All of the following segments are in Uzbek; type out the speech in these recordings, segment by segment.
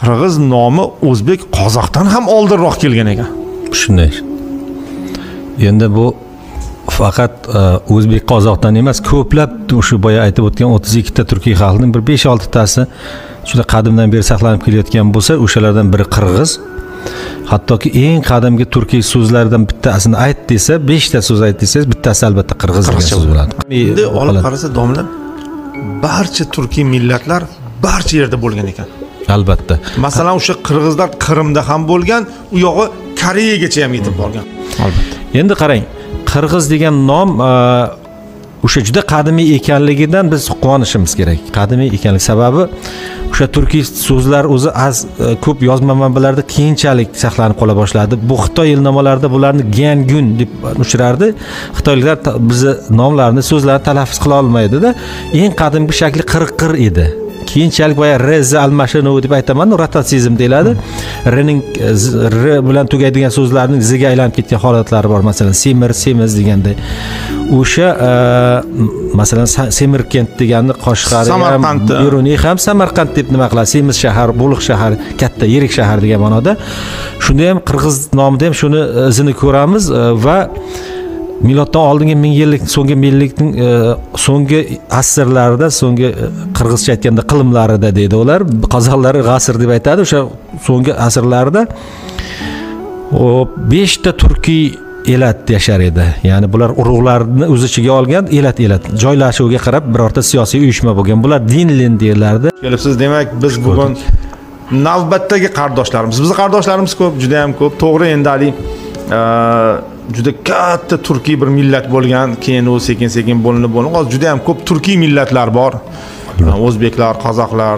qirg'iz nomi o'zbek qozoqdan ham oldinroq kelgan ekan. Shunday. Endi bu faqat o'zbek qozoqdan emas, ko'plab o'sha boya aytib o'tgan 32 ta turkiy xalqning bir 5-6 tasi juda qadimdan beri saqlanib kelayotgan bo'lsa, o'shalardan biri qirg'iz. Hattoki eng qadimgi turkiy so'zlardan bittasini ayt desa, 5 ta so'z ayt desangiz, bittasi albatta qirg'iz degan so'z bo'ladi. Endi olib qarasa domla, barcha turkiy millatlar barcha yerda bo'lgan ekan. Albatta. Masalan, o'sha qirg'izlar Qrimda ham bo'lgan, u yog'i Koreyagacha ham yetib borgan. Albatta. Endi qarang, qirg'iz degan nom o'sha juda qadimiy ekanligidan biz quvonishimiz kerak. Qadimiy ekanligi sababi o'sha turkiy so'zlar o'zi ko'p yozma manbalarda keyinchalik saqlanib qola boshladi. Bu Xitoy ilnomalarida bularni Gyangun deb uchrardi. Xitoyliklar bizni nomlarni, so'zlarni talaffuz qila olmaydi-da. Eng qadimgi shakli qirqir edi. Keyinchalik boya rz almashinuv deb aytaman, rotatsizm deyiladi. Rning r bilan tugaydigan so'zlarning zga aylanib ketgan holatlari bor. Masalan, semir, semiz deganday. O'sha masalan Semirkent deganni Qoshqari ham, Beruniy ham Samarqand deb nima qiladi? Semiz shahar, Bo'liq shahar, katta, yirik shahar degan ma'noda. Shunda ham qirg'iz nomida ham shuni izini ko'ramiz va miloddan oldingi 1000 yillik, so'nggi millikning so'nggi asrlarida, so'nggi qirg'izcha aytganda qilimlarida deydi ular. Qozoqlar g'asr deb aytadi. O'sha so'nggi asrlarda 5 ta turkiy elat yashar edi. Ya'ni bular urug'larni o'z ichiga olgan elat joylashuviga qarab birorta siyosiy uyushma bo'lgan. Bular dinlin deyiladi. Kelibsiz, demak biz bugun navbatdagi qardoshlarimiz. Bizning qardoshlarimiz ko'p, juda ham ko'p. To'g'ri, endi ali juda katta turkiy bir millat bo'lgan, keyin u sekin-sekin bo'linib, hozir juda ham ko'p turkiy millatlar bor. O'zbeklar, qozoqlar,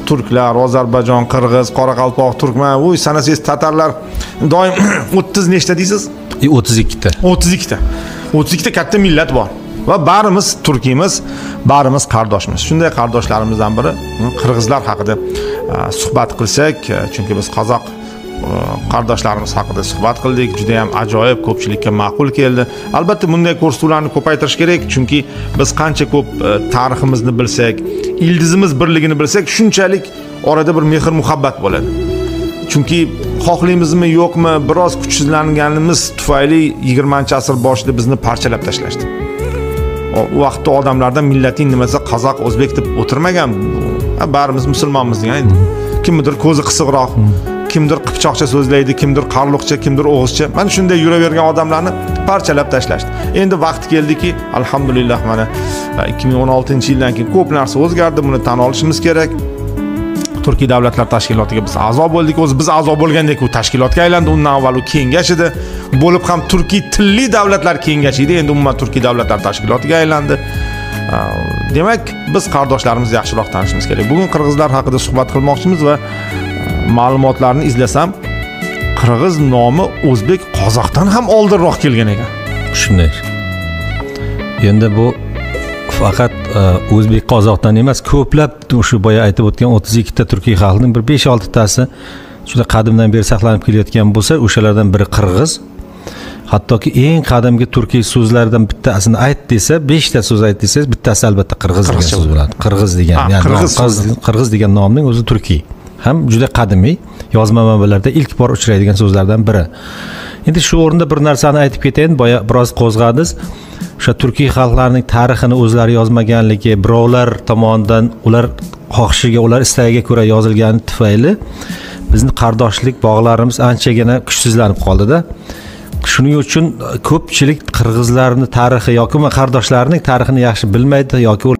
turklar, Ozarbayjon, qirg'iz, qoraqalpoq, turkman, u sanasangiz tatarlar doim 30 nechta deysiz? 32 ta. 32 ta. 32 ta katta millat bor. Va barimiz turkiymiz, barimiz qardoshmiz. Shunday qardoshlarimizddan biri qirg'izlar haqida suhbat qilsak, chunki biz qozoq qardoshlarimiz haqida suhbat qildik, juda ham ajoyib, ko'pchilikka ma'qul keldi. Albatta bunday ko'rsatuvlarni ko'paytirish kerak, chunki biz qancha ko'p tariximizni bilsak, ildizimiz birligini bilsak, shunchalik orada bir mehr muhabbat bo'ladi. Chunki xohlaymizmi yo'qmi, biroz kuchsizlanganimiz tufayli 20-asr boshida bizni parchalab tashlashdi. U vaqtda odamlardan millating nimasi qozoq, o'zbek deb o'tirmagan. Barimiz musulmonmiz degan. Kimdir ko'zi qisiqroq, kimdir qipchoqcha so'zlaydi, kimdir qarluqcha, kimdir o'g'izcha. Mana shunday yuravergan odamlarni parchalab tashlashdi. Endi vaqt keldiki, alhamdulillah, mana 2016-yildan keyin ko'p narsa o'zgardi, buni tan olishimiz kerak. Turkiy davlatlar tashkilotiga biz a'zo bo'ldik. O'zi biz a'zo bo'lgandek u tashkilotga aylandi. Undan avval u kengash edi. Bo'lib ham turkiy tilli davlatlar kengashi edi. Endi umuman turkiy davlatlar tashkilotiga aylandi. Demak, biz qardoshlarimizni yaxshiroq tanishimiz kerak. Bugun qirg'izlar haqida suhbat qilmoqchimiz va ma'lumotlarni izlasam, qirg'iz nomi o'zbek qozoqdan ham oldinroq kelgan ekan. Shunday. Endi bu faqat o'zbek qozoqdan emas, ko'plab o'sha boya aytib o'tgan 32 ta turkiy xalqning bir 5-6 tasi juda qadimdan beri saqlanib kelayotgan bo'lsa, o'shalardan biri qirg'iz. Hattoki eng qadimgi turkiy so'zlardan bittasini ayt desa, 5 ta so'z ayt desangiz, bittasi albatta qirg'iz degan so'z bo'ladi. Qirg'iz degan, ya'ni qirg'iz degan nomning o'zi turkiy. Ham juda qadimiy, yozma manbalarda ilk bor uchraydigan so'zlardan biri. Endi shu o'rinda bir narsani aytib ketayin, boya biroz qo'zg'adingiz. O'sha turkiy xalqlarning tarixini o'zlari yozmaganligi, birovlar tomonidan ular xohishiga, ular istagiga ko'ra yozilgani tufayli bizning qardoshlik bog'larimiz anchagina kuchsizlanib qoldi-da. Shuning uchun ko'pchilik qirg'izlarning tarixi yoki qardoshlarning tarixini yaxshi bilmaydi yoki